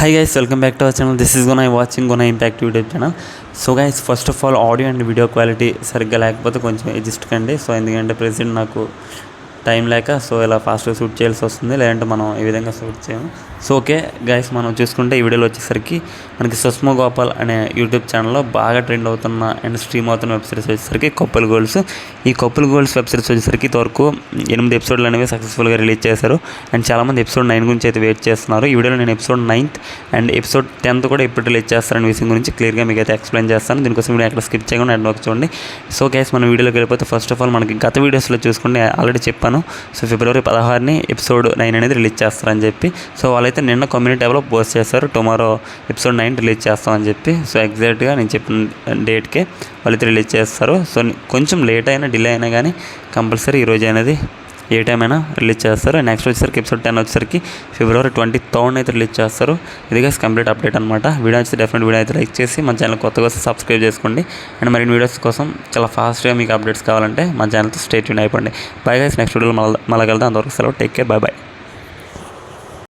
Hi guys, welcome back to our channel. This is Guna watching Guna Impact YouTube channel. So guys, first of all, audio and video quality సరిగ్గా లేకపోతే కొంచెం adjust కండి. So ఎందుకంటే present నాకు time లేక so ఇలా ఫాస్ట్గా shoot చేయాల్సి వస్తుంది, లేదంటే మనం ఈ విధంగా షూట్ చేయము. సో ఓకే గైస్, మనం చూసుకుంటే ఈ వీడియోలో వచ్చేసరికి మనకి సుష్మా గోపాల్ అనే యూట్యూబ్ ఛానల్లో బాగా ట్రెండ్ అవుతున్న అండ్ స్ట్రీమ్ అవుతున్న వెబ్ సిరీస్ వచ్చేసరికి కపుల్ గోల్స్. ఈ కపుల్ గోల్స్ వెబ్ సిరీస్ వచ్చేసరికి ఇంతవరకు 8 ఎపిసోడ్లు అనేవి సక్సెస్ఫుల్గా రిలీజ్ చేశారు. అండ్ చాలామంది ఎపిసోడ్ 9 గురించి అయితే వెయిట్ చేస్తున్నారు. ఈ వీడియోలో నేను episode 9th and episode 10th కూడా ఎప్పుడు రిలీజ్ చేస్తారనే విషయం గురించి క్లియర్గా మీకు అయితే ఎక్స్ప్లెయిన్ చేస్తాను. దీనికోసం వీడియో ఎక్కడ స్కిప్ చేయకుండా అండ్ ఒక చూడండి. సో గైస్, మన వీడియోలోకి వెళ్ళిపోతే ఫస్ట్ ఆఫ్ ఆల్ మనకి గత వీడియోస్లో చూసుకుంటే ఆల్రెడీ చెప్పాను. సో ఫిబ్రవరి 16ని ఎపిసోడ్ 9 అనేది రిలీజ్ చేస్తారని చెప్పి. సో వాళ్ళైతే నిన్న కమ్యూనిటీ ట్యాబ్లో పోస్ట్ చేస్తారు, టుమారో ఎపిసోడ్ 9 రిలీజ్ చేస్తామని చెప్పి. సో ఎగ్జాక్ట్గా నేను చెప్పిన డేట్కే వాళ్ళైతే రిలీజ్ చేస్తారు. సో కొంచెం లేట్ అయినా డిలే అయినా కానీ కంపల్సరీ ఈరోజు అనేది ఏ టైం అయినా రిలీజ్ చేస్తారు. నెక్స్ట్ వచ్చేసరికి ఎపిసోడ్ 10 వచ్చేసరికి ఫిబ్రవరి 23rd అయితే రిలీజ్ చేస్తారు. ఇది గైస్ కంప్లీట్ అప్డేట్ అనమాట. వీడియో వచ్చి డెఫినెట్ వీడియో అయితే లైక్ చేసి మన ఛానల్ కొత్తగా వస్తే సబ్స్క్రైబ్ చేసుకోండి. అండ్ మరిన్ని వీడియోస్ కోసం చాలా ఫాస్ట్గా మీకు అప్డేట్స్ కావాలంటే మన ఛానల్తో స్టే ట్యూన్ అయిపోండి. బై గైస్, నెక్స్ట్ వీడియోలో మళ్ళీ కలుద్దాం. అంతవరకు సెలవు, టేక్ కేర్, బై బై.